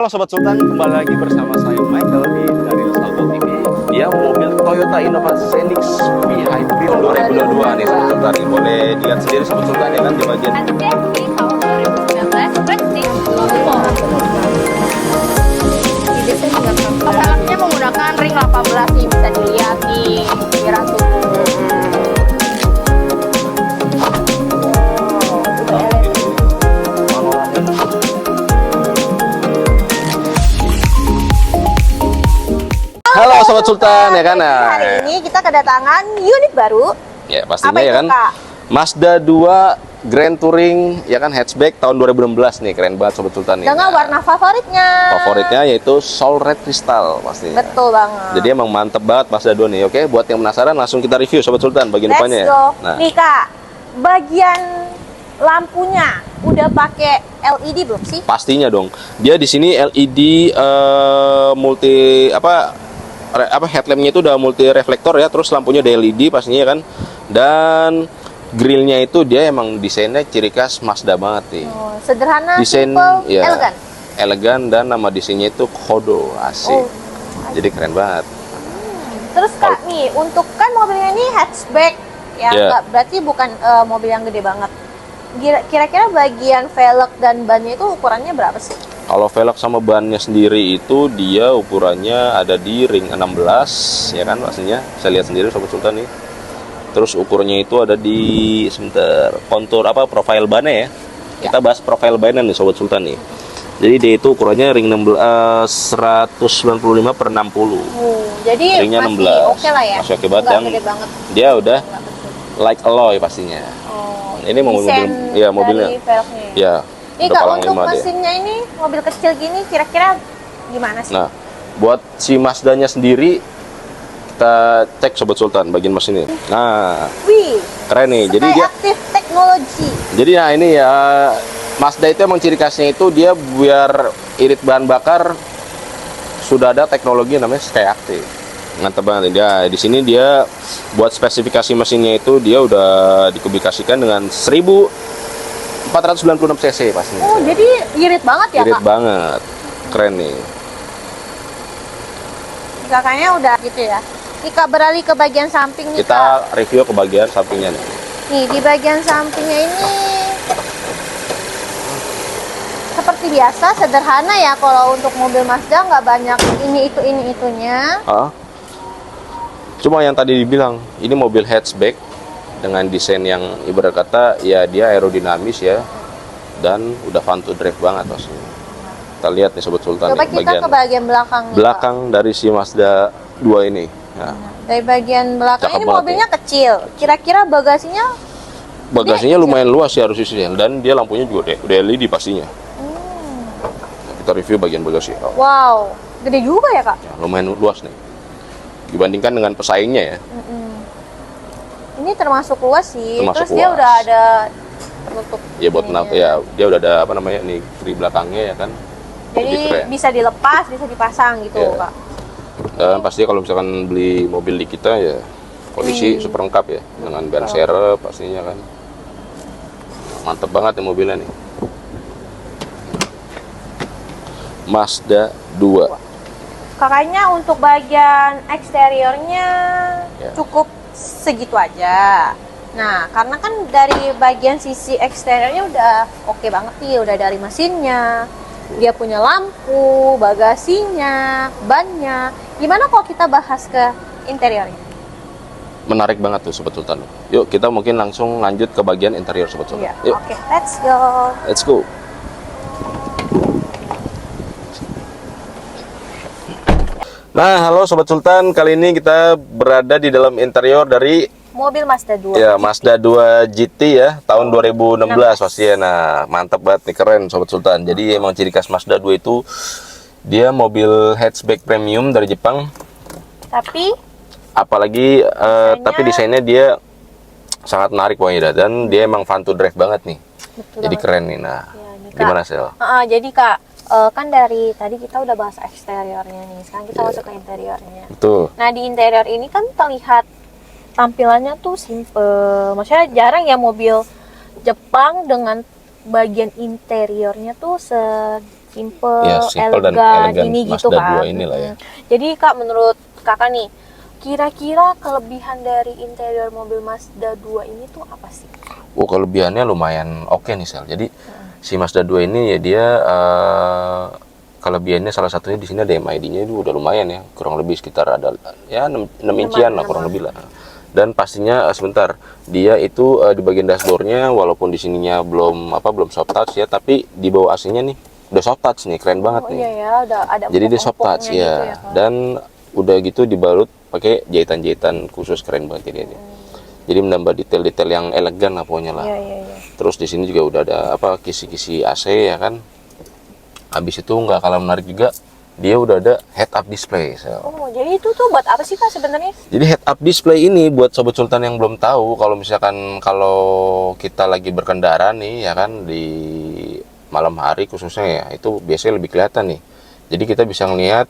Halo Sobat Sultan, kembali lagi bersama saya Michael di dari Auto TV. Dia mobil Toyota Innova Zenix V Hybrid 2022 nih Sobat Sultan. Boleh dilihat sendiri Sobat Sultan ya kan di bagian di tahun 2019 Prestige Sport. Peleknya menggunakan ring 18 nih, bisa dilihat nih kira tuh. Halo Sobat Sultan ya kan. Hari ini kita kedatangan unit baru. Ya pastinya Apa itu, ya kan. Kak? Mazda 2 Grand Touring ya kan, hatchback tahun 2016 nih, keren banget Sobat Sultan nih. Dengan warna favoritnya. Favoritnya yaitu Soul Red Crystal pastinya. Betul banget. Jadi emang mantep banget Mazda 2 nih. Oke, buat yang penasaran langsung kita review Sobat Sultan bagian Let's depannya. go. Nah, Nih Kak, bagian lampunya udah pakai LED belum sih? pastinya dong. Dia di sini LED multi headlampnya itu udah multi reflektor ya, terus lampunya udah LED pastinya kan. Dan grillnya itu dia emang desainnya ciri khas Mazda banget nih. Oh, sederhana, Desain simple, ya, elegan. elegan dan nama desainnya itu Kodo, asik. Oh. Jadi keren banget. Terus Kak, nih untuk kan mobilnya ini hatchback ya, Yeah. nggak- berarti bukan mobil yang gede banget. Kira-kira bagian velg dan bannya itu ukurannya berapa sih? Kalau velg sama bannya sendiri itu dia ukurannya ada di ring 16 ya kan, pastinya bisa lihat sendiri Sobat Sultan nih. Terus ukurannya itu ada di sebentar kontur profil bannya ya. Kita bahas profil bannya nih Sobat Sultan nih. Jadi dia itu ukurannya ring 16 195 per 60. Jadi Ringnya masih 16. oke lah ya. Masih oke banget, Nggak yang gede banget. Dia udah Nggak besar. like alloy pastinya. Oh, Ini mobil desain ya mobilnya. dari velgnya. Ya. Nih udah Kak, palang untuk 5 dia. mesinnya ini mobil kecil gini kira-kira gimana sih? Nah, buat si Mazdanya sendiri kita cek Sobat Sultan bagian mesinnya. Nah, Wih, keren nih. Jadi Sky dia Active Technology. jadi ya ini ya Mazda itu emang ciri khasnya itu dia biar irit bahan bakar sudah ada teknologi namanya Sky Active. Mantap banget dia. Di sini dia buat spesifikasi mesinnya itu dia udah dikubikasikan dengan 1496 cc pastinya. Oh, jadi irit banget ya Irit Kak? banget. Keren nih. Kakaknya udah gitu ya. Nih Kak, beralih ke bagian samping nih Kak. Kita review ke bagian sampingnya nih. Nih di bagian sampingnya ini seperti biasa sederhana ya, kalau untuk mobil Mazda nggak banyak ini itunya. Cuma yang tadi dibilang ini mobil hatchback dengan desain yang ibarat kata ya dia aerodinamis ya, dan udah fun to drive banget maksudnya. Kita lihat nih Sobat Sultan Coba nih, kita ke bagian belakang nih, belakang dari si Mazda 2 ini. Nah, Pak. Dari bagian belakang Cakep ini banget mobilnya kecil. Kira-kira bagasinya bagasinya lumayan luas ya harus isinya, dan dia lampunya juga udah LED pastinya. Nah, kita review bagian bagasi. wow, gede juga ya Kak. Ya, lumayan luas nih dibandingkan dengan pesaingnya ya. Ini termasuk luas sih. Termasuk Terus dia luas. udah ada penutup. Ya buat ininya. ya dia udah ada nih di belakangnya ya kan. Jadi Lebih keren. bisa dilepas, bisa dipasang gitu Iya. Kak. Dan pasti kalau misalkan beli mobil di kita ya kondisi super lengkap ya, dengan ban serep pastinya kan. Mantep banget nih mobilnya nih. Mazda 2. Kakaknya untuk bagian eksteriornya Ya. cukup segitu aja. Nah, karena kan dari bagian sisi eksteriornya udah oke banget nih, udah dari mesinnya, dia punya lampu, bagasinya, bannya. Gimana kalau kita bahas ke interiornya? Menarik banget tuh Sobat Sultan. Yuk kita mungkin langsung lanjut ke bagian interior Sobat Sultan. Iya. Yuk, Oke, let's go. let's go. Nah, halo Sobat Sultan, kali ini kita berada di dalam interior dari Mobil Mazda 2. ya Mazda 2 GT ya, tahun 2016 pasti ya. Nah, mantap banget nih, keren Sobat Sultan. Jadi emang ciri khas Mazda 2 itu dia mobil hatchback premium dari Jepang. Tapi Apalagi tapi desainnya dia sangat menarik pokoknya, dan dia emang fun to drive banget nih. betul Jadi banget. keren nih. Nah, Ya, nih, Kak. gimana Sel? Jadi Kak, kan dari tadi kita udah bahas eksteriornya nih. Sekarang kita masuk ke interiornya. Betul. Nah, di interior ini kan terlihat tampilannya tuh simple. Maksudnya jarang ya mobil Jepang dengan bagian interiornya tuh simple, Ya, simple dan elegan, elegan ini gitu Mazda kan. 2 inilah ya. Jadi Kak, menurut Kakak nih, kira-kira kelebihan dari interior mobil Mazda 2 ini tuh apa sih? Oh, kelebihannya lumayan oke nih Sel. Jadi si Mazda 2 ini ya dia kelebihannya salah satunya di sini ada MID-nya itu udah lumayan ya, kurang lebih sekitar ada ya 6 inchian lah kurang lebih lah. Dan pastinya sebentar, dia itu di bagian dashboardnya walaupun di sininya belum soft touch ya, tapi di bawah AC-nya nih udah soft touch nih, keren banget nih. Iya ya, udah ada Jadi dia soft touch empuk-empuknya ya, gitu Kak. dan udah gitu dibalut pakai jahitan-jahitan khusus, keren banget jadi dia. Jadi menambah detail-detail yang elegan lah pokoknya lah. Iya. Terus di sini juga udah ada kisi-kisi AC ya kan. Habis itu nggak kalah menarik juga, dia udah ada head up display. Oh, jadi itu tuh buat apa sih Kak sebenarnya? Jadi head up display ini buat Sobat Sultan yang belum tahu, kalau misalkan kita lagi berkendara nih ya kan di malam hari khususnya ya, itu biasanya lebih kelihatan nih. Jadi kita bisa ngelihat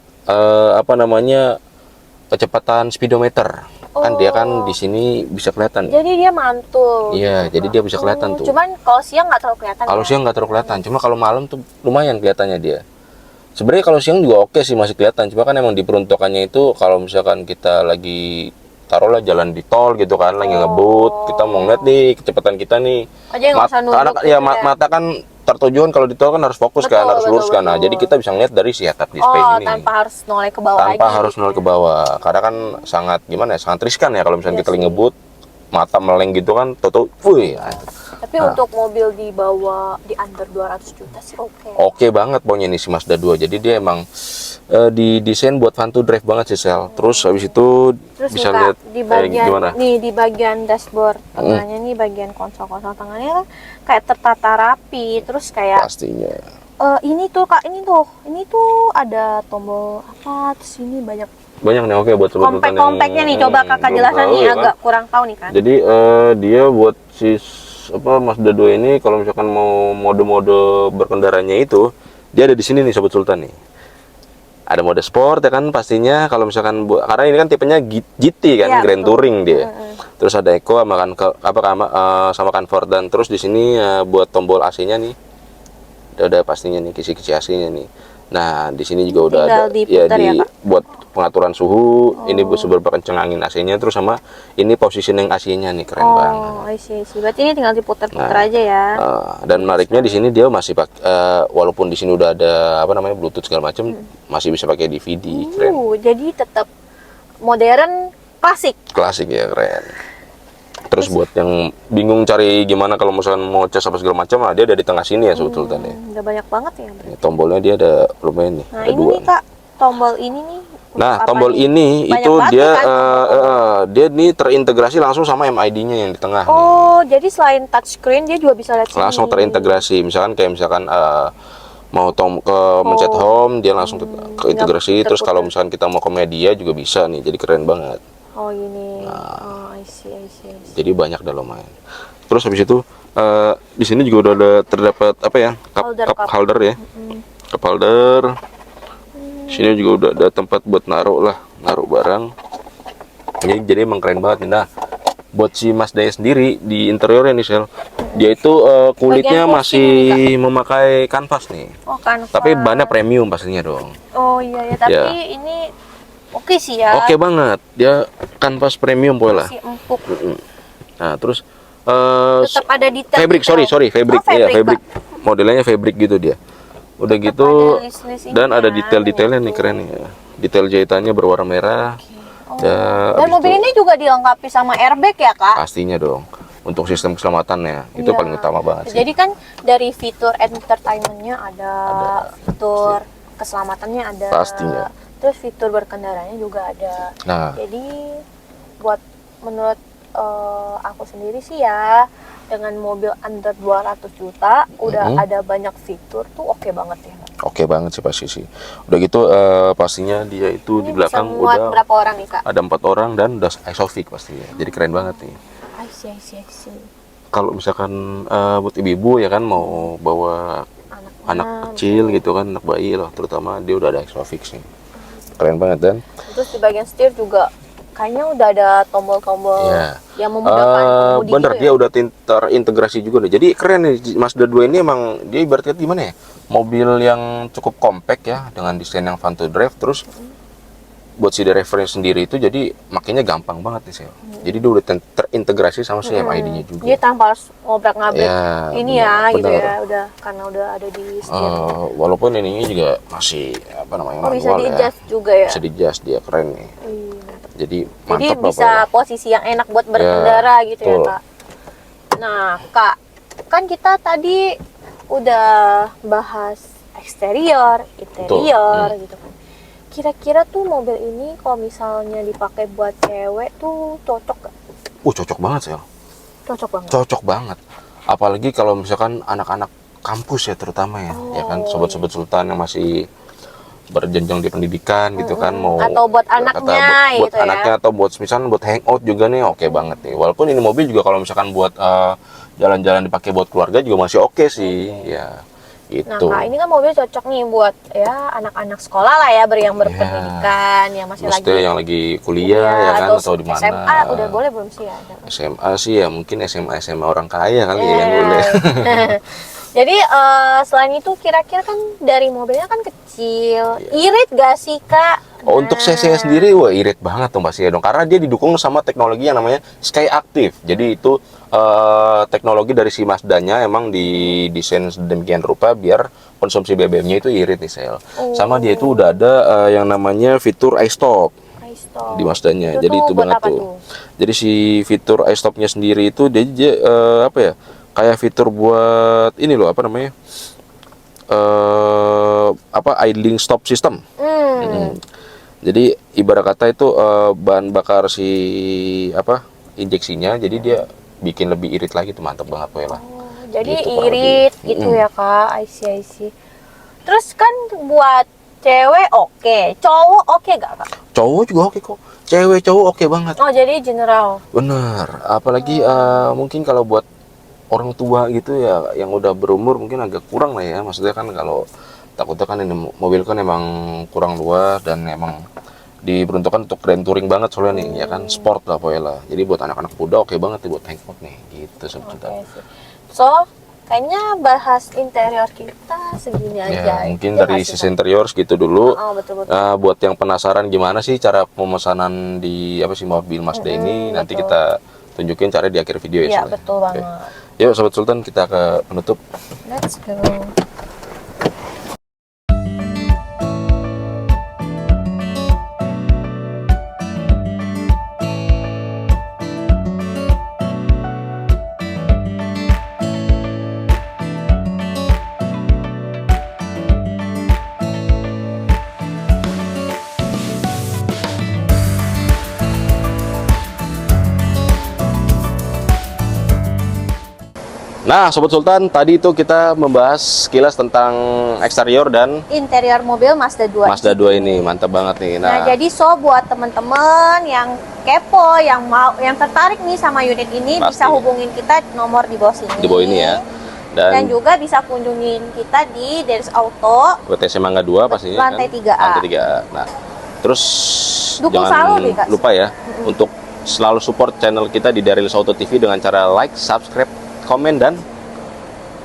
kecepatan speedometer. Kan dia kan di sini bisa kelihatan. Jadi dia mantul. Iya, jadi dia bisa kelihatan tuh. Cuman kalau siang nggak terlalu kelihatan. Kalau siang nggak terlalu kelihatan, cuma kalau malam tuh lumayan kelihatannya dia. Sebenarnya kalau siang juga oke sih, masih kelihatan. Cuma kan emang diperuntukannya itu kalau misalkan kita lagi taruhlah jalan di tol gitu kan, lagi ngebut, kita mau ngeliat nih kecepatan kita nih. Karena ya mata kan tertujuan kalau di tol kan harus fokus kan, harus lurus kan. Nah, jadi kita bisa ngeliat dari si head up display ini. Tanpa harus noleh ke bawah Tanpa lagi. harus noleh ke bawah. Karena kan sangat sangat riskan ya kalau misalnya kita lagi ngebut, mata meleng gitu kan, Tapi untuk mobil di bawah, di under 200 juta sih oke. Oke banget pokoknya ini si Mazda 2. Jadi dia emang didesain buat fun to drive banget sih Sel. Terus habis itu bisa lihat di bagian gimana? nih, di bagian dashboard tengahnya nih, bagian konsol-konsol tengahnya kan kayak tertata rapi. Terus kayak Pastinya. ini tuh Kak, ini tuh ada tombol apa? Terus ini banyak nih, oke buat sobat Sultan yang kompaknya nih. Coba Kakak belum jelasan tahu nih, ya agak kurang tahu nih kan. Jadi dia buat si Mazda 2 ini kalau misalkan mau mode-mode berkendaranya itu, dia ada di sini nih sobat Sultan nih. Ada mode sport ya kan pastinya, kalau misalkan karena ini kan tipenya GT kan, Iya, Grand betul. Touring dia. Terus ada Eco sama Comfort, dan terus di sini buat tombol AC-nya nih. Udah pastinya nih kisi-kisi AC-nya nih. Nah, di sini juga udah Tinggal ada diputar ya, Kak? buat pengaturan suhu, ini seberapa kencang angin AC-nya, terus sama ini positioning AC-nya nih, keren banget. Oh, I see. Berarti ini tinggal diputar-putar aja ya. Dan menariknya di sini dia masih walaupun di sini udah ada Bluetooth segala macam, masih bisa pakai DVD, keren. Jadi tetap modern, klasik. Klasik ya, keren. Terus buat yang bingung cari gimana kalau misalkan mau cas apa segala macam, dia ada di tengah sini ya sobat Sultan ya. Udah banyak banget ya. Tombolnya dia ada lumayan nih, Nah, ada ini 2 nih Kak, tombol ini nih. Nah, untuk tombol apa nih? ini Banyak itu banget dia kan dia nih terintegrasi langsung sama MID-nya yang di tengah nih. Oh, jadi selain touchscreen dia juga bisa lihat sini. Langsung terintegrasi. Misalkan mau mencet home, dia langsung keintegrasi. Terus kalau misalkan kita mau ke media juga bisa nih. Jadi keren banget. Oh, ini. Oh, I see. Jadi banyak dah lumayan. Terus habis itu di sini juga udah terdapat cup holder ya. Cup holder. Sini juga udah ada tempat buat naruh barang. Jadi emang keren banget nih. Nah, buat si Mazda sendiri di interiornya nih Sel, dia itu kulitnya masih memakai kanvas nih. Oh, kanvas. Tapi bannya premium pastinya dong. Oh iya ya, tapi ini oke sih ya. Oke banget, dia kanvas premium pokoknya lah. Masih empuk. Nah, terus Tetap ada detail. fabric, sorry, fabric. Oh, Iya, fabric, fabric. Modelnya fabric gitu dia. Udah Tetap gitu ada list-list dan ininya, ada detail-detailnya nih, keren nih ya. Detail jahitannya berwarna merah. Dan mobil ini juga dilengkapi sama airbag ya Kak? Pastinya dong. Untuk sistem keselamatannya itu paling utama banget sih. Jadi kan dari fitur entertainmentnya ada, fitur keselamatannya ada. Pastinya. Terus fitur berkendaranya juga ada. Nah, Jadi menurut aku sendiri sih ya, dengan mobil under 200 juta udah ada banyak fitur tuh oke banget ya. oke banget sih pasti sih. Udah gitu pastinya dia itu di belakang bisa muat udah berapa orang nih Kak? ada 4 orang dan udah Isofix pastinya. Jadi keren banget nih. I see. Kalau misalkan buat ibu-ibu ya kan mau bawa anak kecil gitu kan, anak bayi loh terutama, dia udah ada Isofix nih. Keren banget dan Terus di bagian setir juga kayaknya udah ada tombol-tombol Iya. yang memudahkan pengemudi Bener, gitu dia ya. udah terintegrasi juga nih. Jadi keren nih Mazda 2 ini, emang dia ibaratnya gimana ya? Mobil yang cukup compact ya, dengan desain yang fun to drive, terus buat si reference sendiri itu jadi makanya gampang banget nih Sel. Jadi dia udah terintegrasi sama si MID-nya juga. Dia tanpa harus ngobrak-ngabrik Ya, ini bener, ya gitu bener. ya, udah karena udah ada di setir. Walaupun ininya juga masih apa namanya, Oh, bisa manual di-adjust ya. juga ya. Bisa di-adjust, dia keren nih. Mantap. Jadi Jadi mantap lah bisa pokoknya. posisi yang enak buat berkendara gitu ya betul. Kak. Nah Kak, kan kita tadi udah bahas eksterior, interior gitu kan. Kira-kira tuh mobil ini kalau misalnya dipakai buat cewek tuh cocok gak? Cocok banget Sel. Cocok banget. Cocok banget. Apalagi kalau misalkan anak-anak kampus ya terutama ya. Ya kan, sobat-sobat Sultan yang masih berjenjang di pendidikan gitu kan, mau Atau buat anaknya buat gitu ya. anaknya, atau buat misalkan buat hangout juga nih, oke banget nih. Walaupun ini mobil juga kalau misalkan buat jalan-jalan dipakai buat keluarga juga masih oke sih. Ya Nah itu. Kak, ini kan mobil cocok nih buat ya anak-anak sekolah lah ya, yang berpendidikan, yang masih Maksudnya lagi yang lagi kuliah ya kan, atau di mana. SMA udah boleh belum sih ya? SMA sih ya, mungkin SMA orang kaya kali ya Iya. yang boleh. Jadi selain itu kira-kira kan dari mobilnya kan kecil, irit gak sih Kak? Untuk CC sendiri, wah irit banget tuh pasti ya dong, karena dia didukung sama teknologi yang namanya Sky Active. Jadi itu teknologi dari si Mazda-nya emang didesain sedemikian rupa biar konsumsi BBM-nya itu irit nih Sel. Sama dia itu udah ada yang namanya fitur iStop di Mazda-nya. Jadi itu buat banget apa tuh. Jadi si fitur iStop-nya sendiri itu dia apa ya? Kayak fitur buat ini loh, apa namanya? Apa idling stop system. Jadi ibarat kata itu bahan bakar si apa injeksinya, jadi dia bikin lebih irit lagi tuh, mantap banget lah. Jadi Gitu, kurang irit lebih. gitu ya Kak, I see. Terus kan buat cewek oke, cowok oke gak Kak? Cowok juga oke kok, cewek cowok oke banget. Oh jadi general. Bener, apalagi mungkin kalau buat orang tua gitu ya, yang udah berumur mungkin agak kurang lah ya. Maksudnya kan kalau takutnya kan ini mobil kan emang kurang luas dan emang diperuntukkan untuk grand touring banget soalnya nih, ya kan, sport lah pokoknya lah. Jadi buat anak-anak muda oke banget nih buat hangout nih, gitu sebetulnya. Oke sih. So, kayaknya bahas interior kita segini aja. Ya, mungkin Ya dari nggak sih, sisi Kak? interior segitu dulu. Oh, betul. Buat yang penasaran gimana sih cara pemesanan di apa sih mobil Mazda ini, nanti betul. kita tunjukin cara di akhir video ya. Iya, soalnya. betul Oke. banget. Yuk Sobat Sultan, kita ke penutup. Let's go. Nah, Sobat Sultan, tadi itu kita membahas sekilas tentang eksterior dan Interior mobil Mazda 2. Mazda 2 ini, mantap banget nih. Nah, jadi buat teman-teman yang kepo, yang tertarik nih sama unit ini, Pasti. bisa hubungin kita nomor di bawah sini. Di bawah ini ya. Dan juga bisa kunjungin kita di Deris Auto, WTC Mangga 2 pastinya lantai kan? 3A. Lantai 3A. Nah, terus Dukung jangan selalu deh, Kak. lupa ya untuk selalu support channel kita di Deris Auto TV dengan cara like, subscribe, komen, dan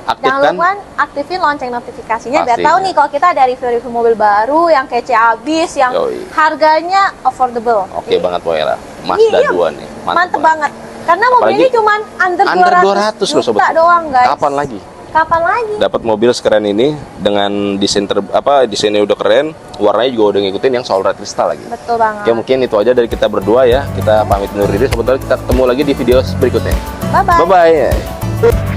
Jangan aktifkan. lupa aktifin lonceng notifikasinya biar Pastinya. tahu nih kalau kita ada review-review mobil baru yang kece abis, yang Yoi. harganya affordable. Oke banget Poela. Mazda Iya, 2 nih. Mantep banget. Karena mobil Apalagi ini cuma under 200 loh, juta Sobat. doang, guys. Kapan lagi Kapan lagi? dapat mobil sekeren ini dengan desainnya udah keren, warnanya juga udah ngikutin yang Soul Red Crystal lagi. Betul banget. Oke, mungkin itu aja dari kita berdua ya. Kita pamit undur diri. Sebentar kita ketemu lagi di video berikutnya. Bye-bye. Bye bye.